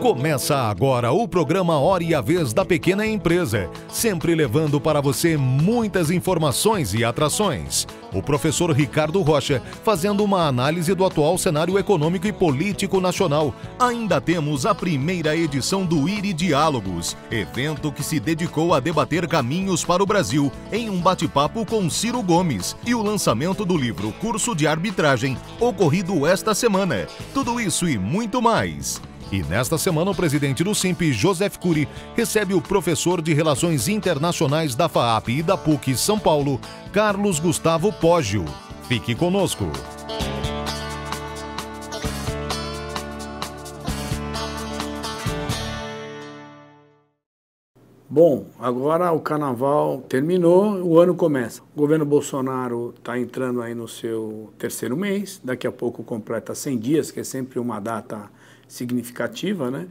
Começa agora o programa Hora e a Vez da Pequena Empresa, sempre levando para você muitas informações e atrações. O professor Ricardo Rocha fazendo uma análise do atual cenário econômico e político nacional. Ainda temos a primeira edição do IRI Diálogos, evento que se dedicou a debater caminhos para o Brasil, em um bate-papo com Ciro Gomes, e o lançamento do livro Curso de Arbitragem, ocorrido esta semana. Tudo isso e muito mais. E nesta semana o presidente do SINP, Joseph Cury, recebe o professor de Relações Internacionais da FAAP e da PUC São Paulo, Carlos Gustavo Poggio. Fique conosco. Bom, agora o carnaval terminou, o ano começa. O governo Bolsonaro está entrando aí no seu terceiro mês, daqui a pouco completa 100 dias, que é sempre uma data significativa, né?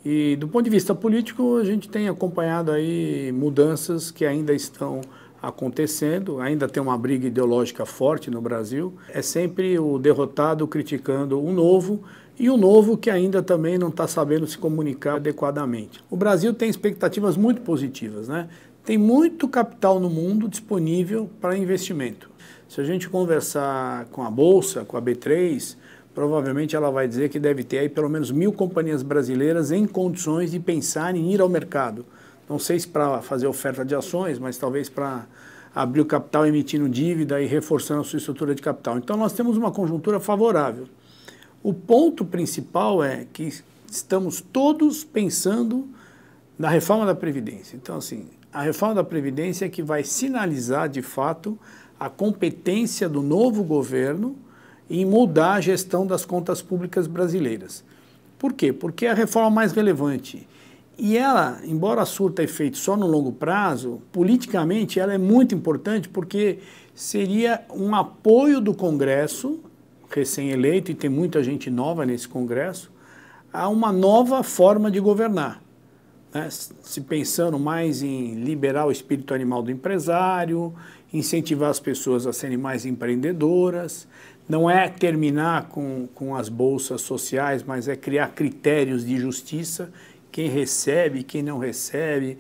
E do ponto de vista político, a gente tem acompanhado aí mudanças que ainda estão acontecendo, ainda tem uma briga ideológica forte no Brasil. É sempre o derrotado criticando o novo e o novo que ainda também não está sabendo se comunicar adequadamente. O Brasil tem expectativas muito positivas, né? Tem muito capital no mundo disponível para investimento. Se a gente conversar com a Bolsa, com a B3, provavelmente ela vai dizer que deve ter aí pelo menos 1.000 companhias brasileiras em condições de pensar em ir ao mercado. Não sei se para fazer oferta de ações, mas talvez para abrir o capital emitindo dívida e reforçando a sua estrutura de capital. Então nós temos uma conjuntura favorável. O ponto principal é que estamos todos pensando na reforma da Previdência. Então, assim, a reforma da Previdência é que vai sinalizar, de fato, a competência do novo governo em mudar a gestão das contas públicas brasileiras. Por quê? Porque é a reforma mais relevante. E ela, embora surta efeito só no longo prazo, politicamente ela é muito importante porque seria um apoio do Congresso, recém-eleito, e tem muita gente nova nesse Congresso, a uma nova forma de governar, né? Se pensando mais em liberar o espírito animal do empresário, incentivar as pessoas a serem mais empreendedoras. Não é terminar com as bolsas sociais, mas é criar critérios de justiça, quem recebe, quem não recebe,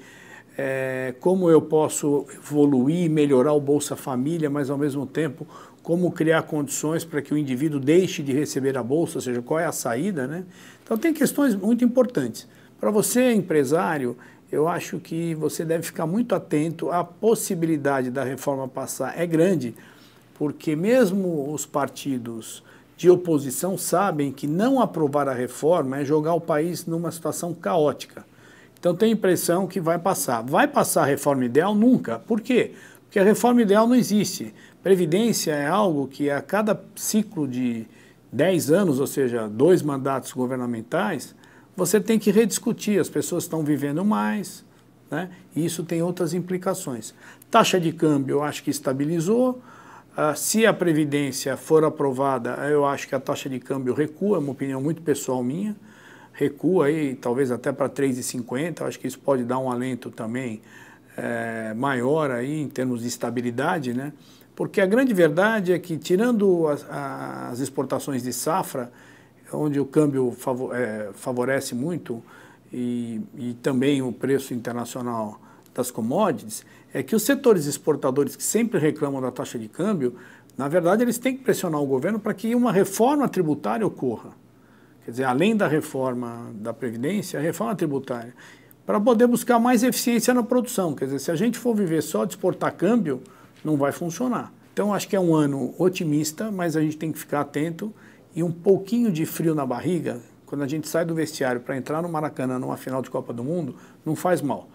como eu posso evoluir, melhorar o Bolsa Família, mas ao mesmo tempo como criar condições para que o indivíduo deixe de receber a bolsa, ou seja, qual é a saída, né? Então tem questões muito importantes. Para você, empresário, eu acho que você deve ficar muito atento. A possibilidade da reforma passar é grande, porque mesmo os partidos de oposição sabem que não aprovar a reforma é jogar o país numa situação caótica. Então tem a impressão que vai passar. Vai passar a reforma ideal? Nunca. Por quê? Porque a reforma ideal não existe. Previdência é algo que a cada ciclo de 10 anos, ou seja, 2 mandatos governamentais, você tem que rediscutir. As pessoas estão vivendo mais, né? E isso tem outras implicações. Taxa de câmbio, eu acho que estabilizou. Se a Previdência for aprovada, eu acho que a taxa de câmbio recua, é uma opinião muito pessoal minha, recua aí talvez até para 3,50, eu acho que isso pode dar um alento também maior aí em termos de estabilidade, né? Porque a grande verdade é que, tirando as exportações de safra, onde o câmbio favorece muito e também o preço internacional das commodities, é que os setores exportadores que sempre reclamam da taxa de câmbio, na verdade eles têm que pressionar o governo para que uma reforma tributária ocorra. Quer dizer, além da reforma da Previdência, a reforma tributária, para poder buscar mais eficiência na produção. Quer dizer, se a gente for viver só de exportar câmbio, não vai funcionar. Então acho que é um ano otimista, mas a gente tem que ficar atento e um pouquinho de frio na barriga, quando a gente sai do vestiário para entrar no Maracanã numa final de Copa do Mundo, não faz mal.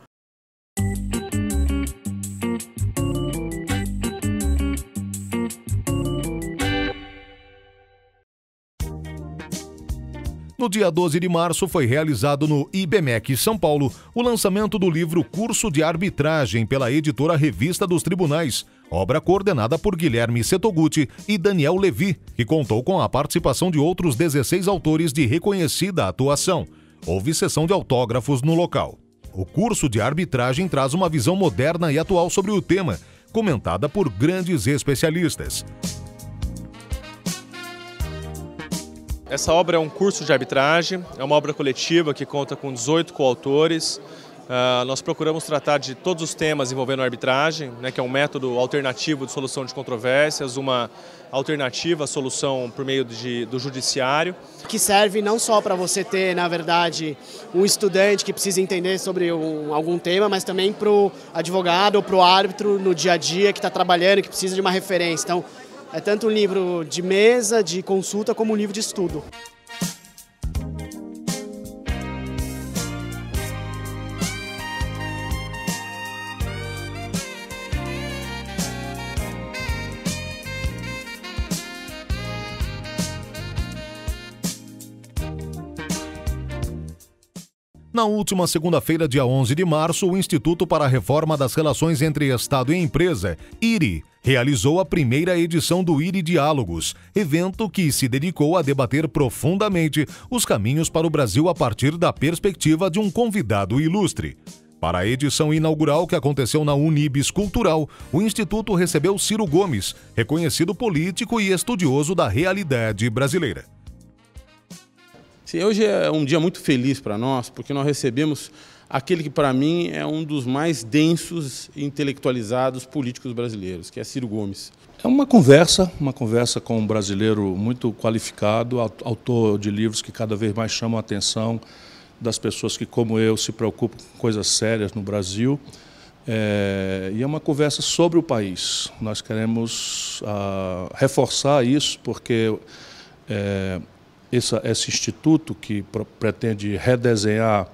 No dia 12 de março foi realizado no IBMEC São Paulo o lançamento do livro Curso de Arbitragem pela editora Revista dos Tribunais, obra coordenada por Guilherme Setoguchi e Daniel Levi, que contou com a participação de outros 16 autores de reconhecida atuação. Houve sessão de autógrafos no local. O curso de arbitragem traz uma visão moderna e atual sobre o tema, comentada por grandes especialistas. Essa obra é um curso de arbitragem, é uma obra coletiva que conta com 18 coautores. Nós procuramos tratar de todos os temas envolvendo a arbitragem, né, que é um método alternativo de solução de controvérsias, uma alternativa à solução por meio do judiciário. Que serve não só para você ter, na verdade, um estudante que precisa entender sobre algum tema, mas também para o advogado ou para o árbitro no dia a dia que está trabalhando, que precisa de uma referência. Então, é tanto um livro de mesa, de consulta, como um livro de estudo. Na última segunda-feira, dia 11 de março, o Instituto para a Reforma das Relações entre Estado e Empresa, IRI, realizou a primeira edição do IRI Diálogos, evento que se dedicou a debater profundamente os caminhos para o Brasil a partir da perspectiva de um convidado ilustre. Para a edição inaugural que aconteceu na Unibis Cultural, o Instituto recebeu Ciro Gomes, reconhecido político e estudioso da realidade brasileira. Sim, hoje é um dia muito feliz para nós, porque nós recebemos aquele que, para mim, é um dos mais densos e intelectualizados políticos brasileiros, que é Ciro Gomes. É uma conversa com um brasileiro muito qualificado, autor de livros que cada vez mais chamam a atenção das pessoas que, como eu, se preocupam com coisas sérias no Brasil. E é uma conversa sobre o país. Nós queremos reforçar isso, porque esse instituto que pretende redesenhar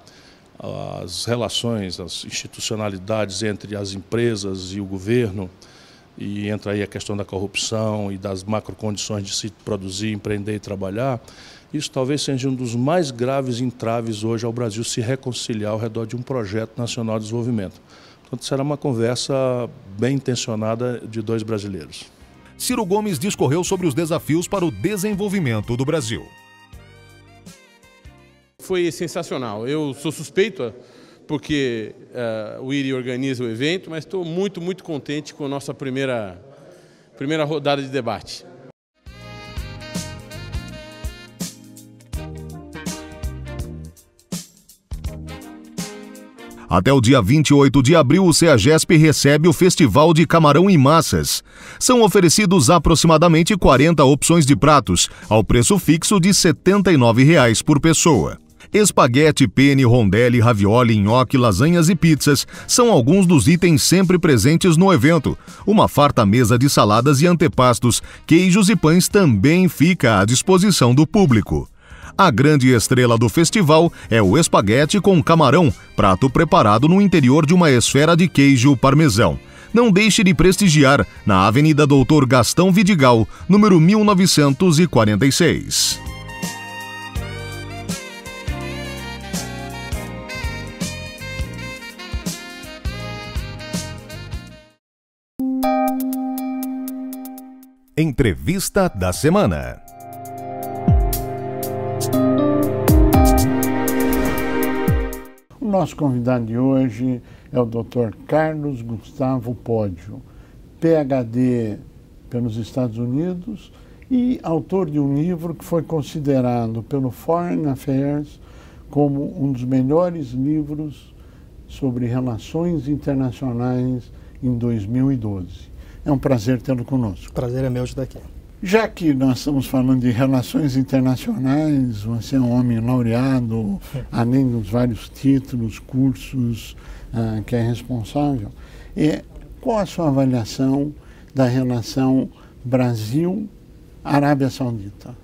as relações, as institucionalidades entre as empresas e o governo, e entra aí a questão da corrupção e das macrocondições de se produzir, empreender e trabalhar, isso talvez seja um dos mais graves entraves hoje ao Brasil se reconciliar ao redor de um projeto nacional de desenvolvimento. Portanto, será uma conversa bem intencionada de dois brasileiros. Ciro Gomes discorreu sobre os desafios para o desenvolvimento do Brasil. Foi sensacional. Eu sou suspeito porque o IRI organiza o evento, mas estou muito contente com a nossa primeira rodada de debate. Até o dia 28 de abril, o CEAGESP recebe o Festival de Camarão em Massas. São oferecidos aproximadamente 40 opções de pratos, ao preço fixo de R$ 79,00 por pessoa. Espaguete, penne, rondelli, ravioli, nhoque, lasanhas e pizzas são alguns dos itens sempre presentes no evento. Uma farta mesa de saladas e antepastos, queijos e pães também fica à disposição do público. A grande estrela do festival é o espaguete com camarão, prato preparado no interior de uma esfera de queijo parmesão. Não deixe de prestigiar na Avenida Doutor Gastão Vidigal, número 1946. Entrevista da semana. O nosso convidado de hoje é o Dr. Carlos Gustavo Poggio, PhD pelos Estados Unidos e autor de um livro que foi considerado pelo Foreign Affairs como um dos melhores livros sobre relações internacionais em 2012. É um prazer tê-lo conosco. Prazer é meu de estar aqui. Já que nós estamos falando de relações internacionais, você é um homem laureado, além dos vários títulos, cursos que é responsável. Qual a sua avaliação da relação Brasil-Arábia Saudita?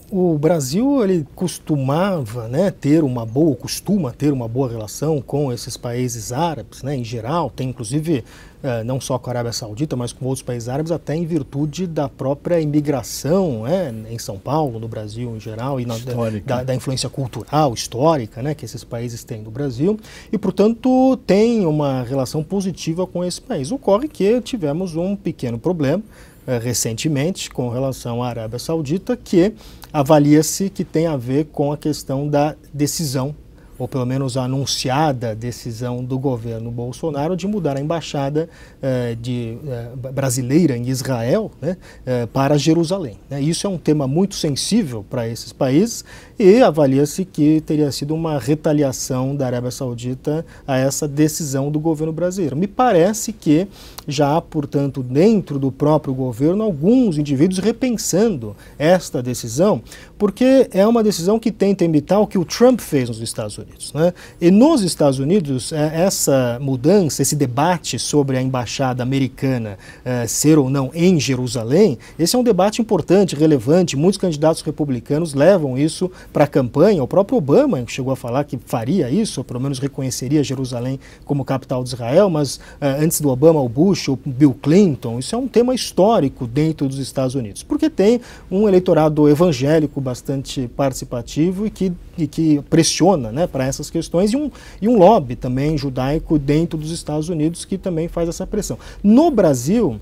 O Brasil ele costuma ter uma boa relação com esses países árabes, em geral, tem inclusive não só com a Arábia Saudita, mas com outros países árabes, até em virtude da própria imigração em São Paulo, no Brasil em geral, e da influência cultural, histórica, que esses países têm no Brasil, e portanto tem uma relação positiva com esse país. Ocorre que tivemos um pequeno problema recentemente com relação à Arábia Saudita, que avalia-se que tem a ver com a questão da decisão ou pelo menos a anunciada decisão do governo Bolsonaro de mudar a embaixada brasileira em Israel, né, para Jerusalém. Isso é um tema muito sensível para esses países e avalia-se que teria sido uma retaliação da Arábia Saudita a essa decisão do governo brasileiro. Me parece que já há, portanto, dentro do próprio governo, alguns indivíduos repensando esta decisão, porque é uma decisão que tenta imitar o que o Trump fez nos Estados Unidos, né? E nos Estados Unidos, essa mudança, esse debate sobre a embaixada americana ser ou não em Jerusalém, esse é um debate importante, relevante. Muitos candidatos republicanos levam isso para a campanha. O próprio Obama chegou a falar que faria isso, ou pelo menos reconheceria Jerusalém como capital de Israel, mas antes do Obama, o Bush, o Bill Clinton, isso é um tema histórico dentro dos Estados Unidos, porque tem um eleitorado evangélico bastante participativo e que pressiona, né, para essas questões, e um lobby também judaico dentro dos Estados Unidos que também faz essa pressão. No Brasil,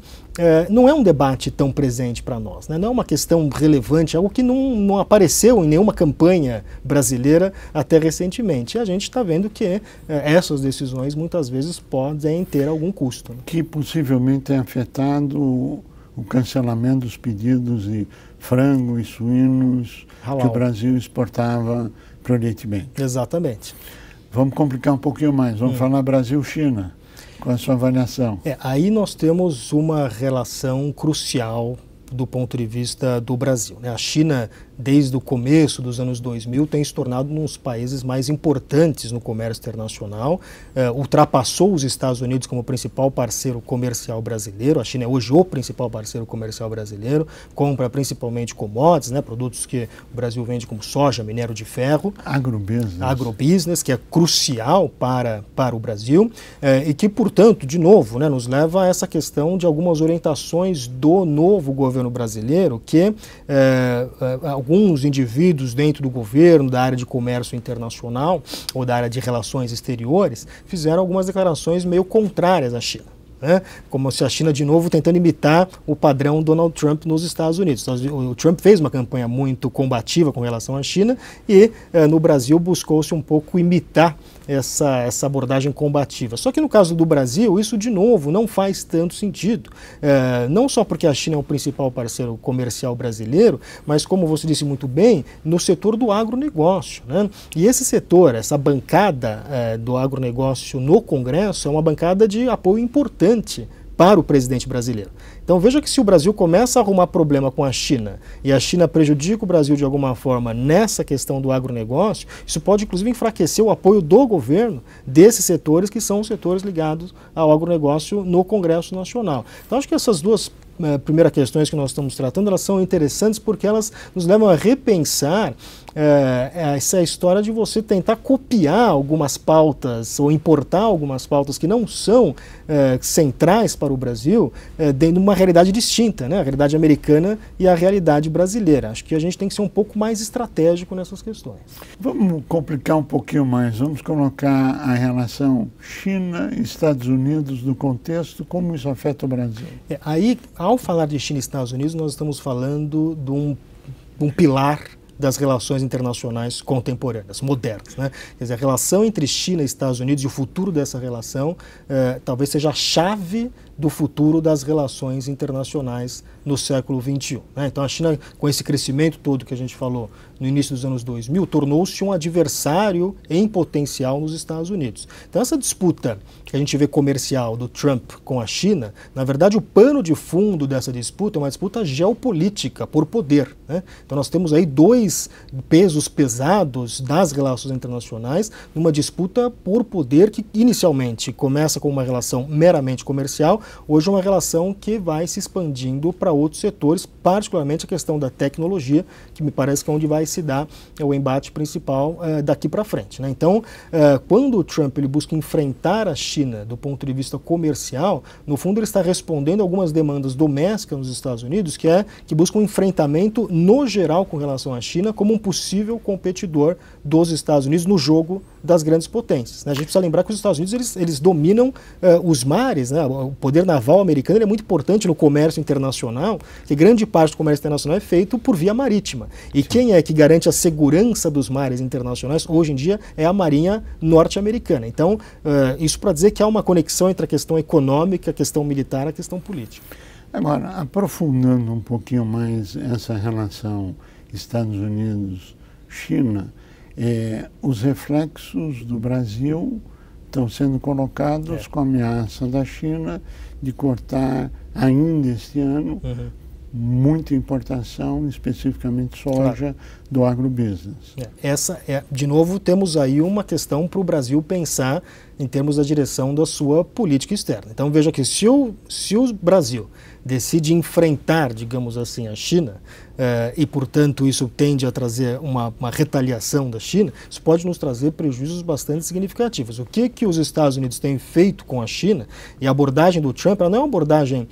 não é um debate tão presente para nós, né? Não é uma questão relevante, algo que não apareceu em nenhuma campanha brasileira até recentemente. E a gente está vendo que essas decisões muitas vezes podem ter algum custo, né? Que possivelmente tem afetado o cancelamento dos pedidos de frango e suínos halal que o Brasil exportava para o Oriente Médio. Exatamente. Vamos complicar um pouquinho mais, vamos falar Brasil-China. Com a sua avaliação? Aí nós temos uma relação crucial do ponto de vista do Brasil, né? A China, desde o começo dos anos 2000, tem se tornado um dos países mais importantes no comércio internacional, ultrapassou os Estados Unidos como principal parceiro comercial brasileiro. A China é hoje o principal parceiro comercial brasileiro, compra principalmente commodities, né, produtos que o Brasil vende como soja, minério de ferro. Agrobusiness, que é crucial para o Brasil e que, portanto, de novo, né, nos leva a essa questão de algumas orientações do novo governo brasileiro que alguns indivíduos dentro do governo, da área de comércio internacional ou da área de relações exteriores, fizeram algumas declarações meio contrárias à China, né? Como se a China, de novo, tentando imitar o padrão Donald Trump nos Estados Unidos. O Trump fez uma campanha muito combativa com relação à China e no Brasil buscou-se um pouco imitar essa abordagem combativa. Só que no caso do Brasil, isso de novo não faz tanto sentido. Não só porque a China é o principal parceiro comercial brasileiro, mas como você disse muito bem, no setor do agronegócio, né? E esse setor, essa bancada do agronegócio no Congresso é uma bancada de apoio importante para o presidente brasileiro. Então veja que se o Brasil começa a arrumar problema com a China e a China prejudica o Brasil de alguma forma nessa questão do agronegócio, isso pode inclusive enfraquecer o apoio do governo desses setores que são os setores ligados ao agronegócio no Congresso Nacional. Então acho que essas duas primeiras questões que nós estamos tratando, elas são interessantes porque elas nos levam a repensar essa história de você tentar copiar algumas pautas ou importar algumas pautas que não são centrais para o Brasil dentro de uma realidade distinta, né? A realidade americana e a realidade brasileira. Acho que a gente tem que ser um pouco mais estratégico nessas questões. Vamos complicar um pouquinho mais, vamos colocar a relação China e Estados Unidos no contexto, como isso afeta o Brasil. Aí, ao falar de China e Estados Unidos, nós estamos falando de um pilar das relações internacionais contemporâneas, modernas, né? Quer dizer, a relação entre China e Estados Unidos e o futuro dessa relação talvez seja a chave do futuro das relações internacionais no século XXI, né? Então a China, com esse crescimento todo que a gente falou no início dos anos 2000, tornou-se um adversário em potencial nos Estados Unidos. Então essa disputa que a gente vê comercial do Trump com a China, na verdade o pano de fundo dessa disputa é uma disputa geopolítica por poder, né? Então nós temos aí dois pesos pesados das relações internacionais numa disputa por poder que inicialmente começa com uma relação meramente comercial, hoje é uma relação que vai se expandindo para outros setores, particularmente a questão da tecnologia, que me parece que é onde vai se dar o embate principal daqui para frente, né? Então, quando o Trump ele busca enfrentar a China do ponto de vista comercial, no fundo ele está respondendo algumas demandas domésticas nos Estados Unidos, que buscam um enfrentamento no geral com relação à China, China como um possível competidor dos Estados Unidos no jogo das grandes potências, né? A gente precisa lembrar que os Estados Unidos eles dominam os mares, né? O poder naval americano ele é muito importante no comércio internacional, que grande parte do comércio internacional é feito por via marítima. E quem é que garante a segurança dos mares internacionais hoje em dia é a Marinha norte-americana. Então, isso para dizer que há uma conexão entre a questão econômica, a questão militar e a questão política. Agora, aprofundando um pouquinho mais essa relação Estados Unidos-China, os reflexos do Brasil estão sendo colocados com a ameaça da China de cortar ainda este ano muita importação, especificamente soja, do agrobusiness. De novo, temos aí uma questão para o Brasil pensar em termos da direção da sua política externa. Então veja que se o Brasil decide enfrentar, digamos assim, a China, e portanto isso tende a trazer uma retaliação da China, isso pode nos trazer prejuízos bastante significativos. O que os Estados Unidos têm feito com a China, e a abordagem do Trump, ela não é uma abordagem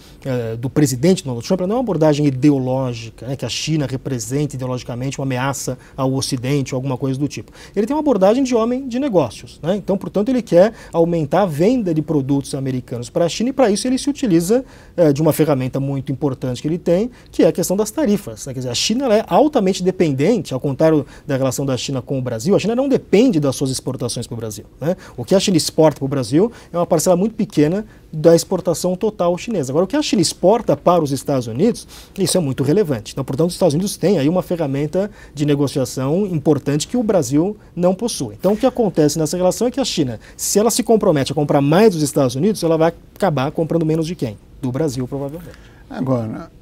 do presidente Donald Trump, ela não é uma abordagem ideológica, né, que a China representa ideologicamente uma ameaça ao Ocidente ou alguma coisa do tipo. Ele tem uma abordagem de homem de negócios, né? Então, portanto, ele quer aumentar a venda de produtos americanos para a China e para isso ele se utiliza de uma ferramenta muito importante que ele tem, que é a questão das tarifas, né? Quer dizer, a China ela é altamente dependente, ao contrário da relação da China com o Brasil, a China não depende das suas exportações para o Brasil, né? O que a China exporta para o Brasil é uma parcela muito pequena da exportação total chinesa. Agora, o que a China exporta para os Estados Unidos, isso é muito relevante. Então, portanto, os Estados Unidos têm aí uma ferramenta de negociação importante que o Brasil não possui. Então, o que acontece nessa relação é que a China, se ela se compromete a comprar mais dos Estados Unidos, ela vai acabar comprando menos de quem? Do Brasil, provavelmente. Agora,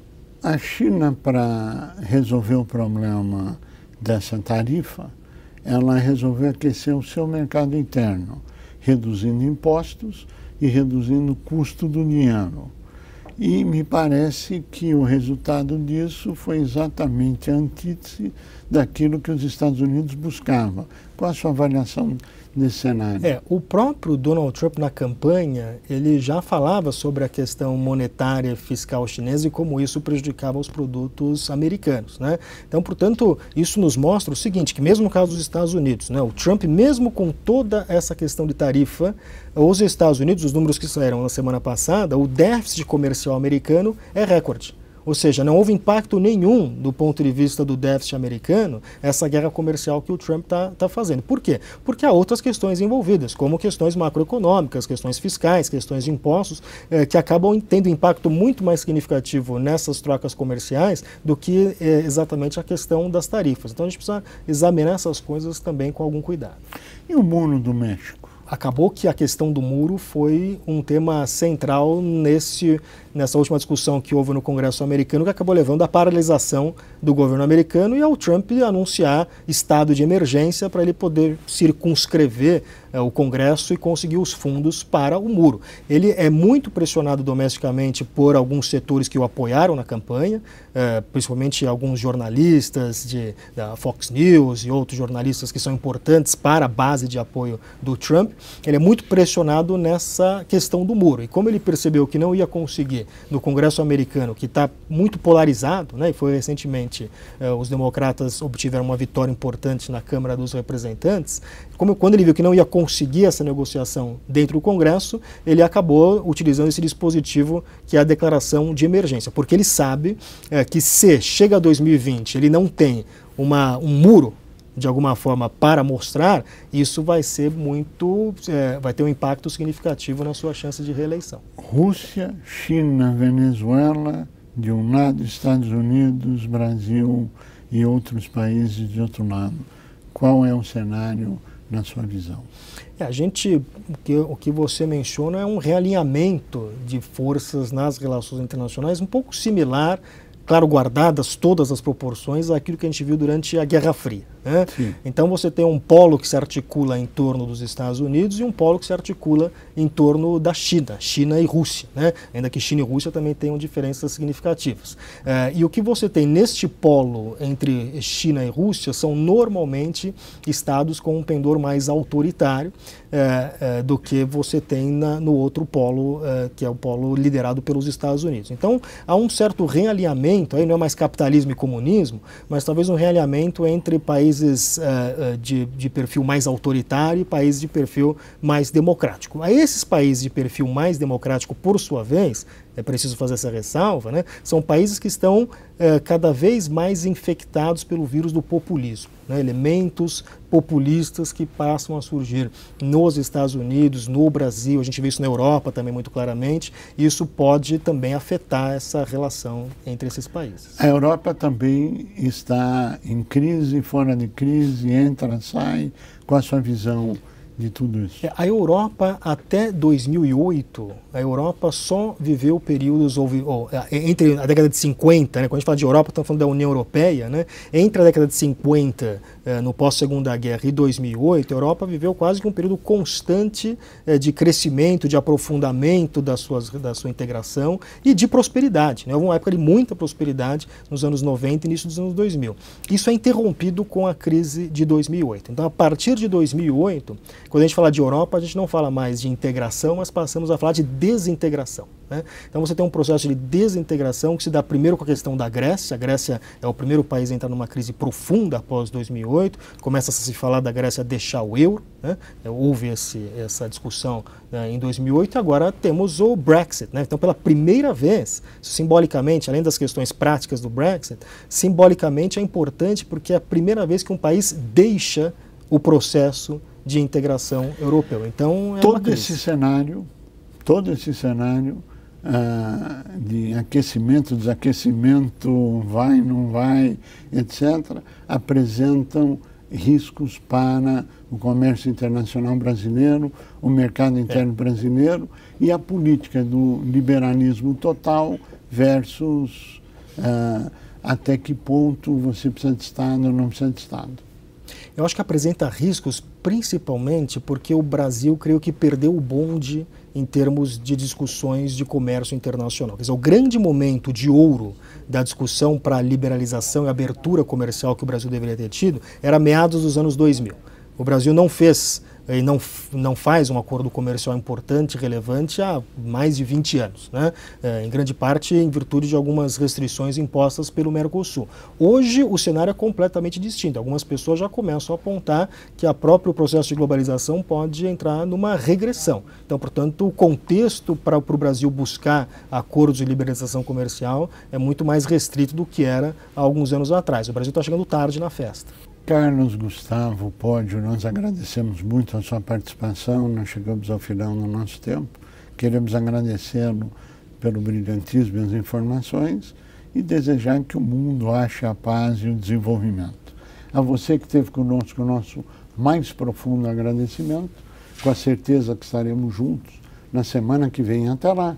a China, para resolver o problema dessa tarifa, ela resolveu aquecer o seu mercado interno, reduzindo impostos e reduzindo o custo do dinheiro. E me parece que o resultado disso foi exatamente a antítese daquilo que os Estados Unidos buscavam. Qual a sua avaliação desse cenário? O próprio Donald Trump na campanha, ele já falava sobre a questão monetária fiscal chinesa e como isso prejudicava os produtos americanos, né? Então, portanto, isso nos mostra o seguinte, que mesmo no caso dos Estados Unidos, né, o Trump, mesmo com toda essa questão de tarifa, os Estados Unidos, os números que saíram na semana passada, o déficit comercial americano é recorde. Ou seja, não houve impacto nenhum do ponto de vista do déficit americano essa guerra comercial que o Trump está fazendo. Por quê? Porque há outras questões envolvidas, como questões macroeconômicas, questões fiscais, questões de impostos, que acabam tendo impacto muito mais significativo nessas trocas comerciais do que exatamente a questão das tarifas. Então a gente precisa examinar essas coisas também com algum cuidado. E o Muro do México? Acabou que a questão do muro foi um tema central nessa última discussão que houve no Congresso americano, que acabou levando à paralisação do governo americano e ao Trump anunciar estado de emergência para ele poder circunscrever o Congresso e conseguir os fundos para o muro. Ele é muito pressionado domesticamente por alguns setores que o apoiaram na campanha, principalmente alguns jornalistas da Fox News e outros jornalistas que são importantes para a base de apoio do Trump. Ele é muito pressionado nessa questão do muro. E como ele percebeu que não ia conseguir no Congresso americano, que está muito polarizado, né, e foi recentemente os democratas obtiveram uma vitória importante na Câmara dos Representantes, quando ele viu que não ia conseguir essa negociação dentro do Congresso, ele acabou utilizando esse dispositivo que é a declaração de emergência, porque ele sabe que se chega a 2020 ele não tem um muro de alguma forma para mostrar, isso vai ser vai ter um impacto significativo na sua chance de reeleição. Rússia, China, Venezuela, de um lado, Estados Unidos, Brasil e outros países de outro lado. Qual é o cenário na sua visão? O que você menciona é um realinhamento de forças nas relações internacionais um pouco similar, claro, guardadas todas as proporções àquilo que a gente viu durante a Guerra Fria, né? Então você tem um polo que se articula em torno dos Estados Unidos e um polo que se articula em torno da China e Rússia, né? Ainda que China e Rússia também tenham diferenças significativas. E o que você tem neste polo entre China e Rússia são normalmente estados com um pendor mais autoritário do que você tem no outro polo, que é o polo liderado pelos Estados Unidos. Então há um certo realinhamento realinhamento, aí não é mais capitalismo e comunismo, mas talvez um realinhamento entre países de perfil mais autoritário e países de perfil mais democrático. A esses países de perfil mais democrático, por sua vez, é preciso fazer essa ressalva, né? São países que estão cada vez mais infectados pelo vírus do populismo, né? Elementos populistas que passam a surgir nos Estados Unidos, no Brasil, a gente vê isso na Europa também muito claramente, e isso pode também afetar essa relação entre esses países. A Europa também está em crise, fora de crise, entra, sai, qual a sua visão de tudo isso? A Europa, até 2008, a Europa só viveu períodos, entre a década de 50, né, quando a gente fala de Europa, estamos falando da União Europeia, né, entre a década de 50, no pós-Segunda Guerra, e 2008, a Europa viveu quase que um período constante de crescimento, de aprofundamento da sua integração e de prosperidade, né. Houve uma época de muita prosperidade nos anos 90 e início dos anos 2000. Isso é interrompido com a crise de 2008. Então, a partir de 2008, quando a gente fala de Europa, a gente não fala mais de integração, mas passamos a falar de desintegração, né? Então você tem um processo de desintegração que se dá primeiro com a questão da Grécia. A Grécia é o primeiro país a entrar numa crise profunda após 2008. Começa a se falar da Grécia deixar o euro, né? Houve essa discussão, né, em 2008 e agora temos o Brexit, né? Então pela primeira vez, simbolicamente, além das questões práticas do Brexit, simbolicamente é importante porque é a primeira vez que um país deixa o processo de integração europeu. Então, todo esse cenário de aquecimento, desaquecimento, vai, não vai, etc., apresentam riscos para o comércio internacional brasileiro, o mercado interno brasileiro e a política do liberalismo total versus até que ponto você precisa de Estado ou não precisa de Estado. Eu acho que apresenta riscos principalmente porque o Brasil, creio que perdeu o bonde em termos de discussões de comércio internacional. Quer dizer, o grande momento de ouro da discussão para a liberalização e abertura comercial que o Brasil deveria ter tido era meados dos anos 2000. O Brasil não fez e não faz um acordo comercial importante, relevante há mais de 20 anos, né? Em grande parte em virtude de algumas restrições impostas pelo Mercosul. Hoje o cenário é completamente distinto. Algumas pessoas já começam a apontar que o próprio processo de globalização pode entrar numa regressão. Então, portanto, o contexto para o Brasil buscar acordos de liberalização comercial é muito mais restrito do que era há alguns anos atrás. O Brasil está chegando tarde na festa. Carlos Gustavo Pódio, nós agradecemos muito a sua participação, nós chegamos ao final do nosso tempo, queremos agradecê-lo pelo brilhantismo e as informações e desejar que o mundo ache a paz e o desenvolvimento. A você que esteve conosco, o nosso mais profundo agradecimento, com a certeza que estaremos juntos na semana que vem. Até lá!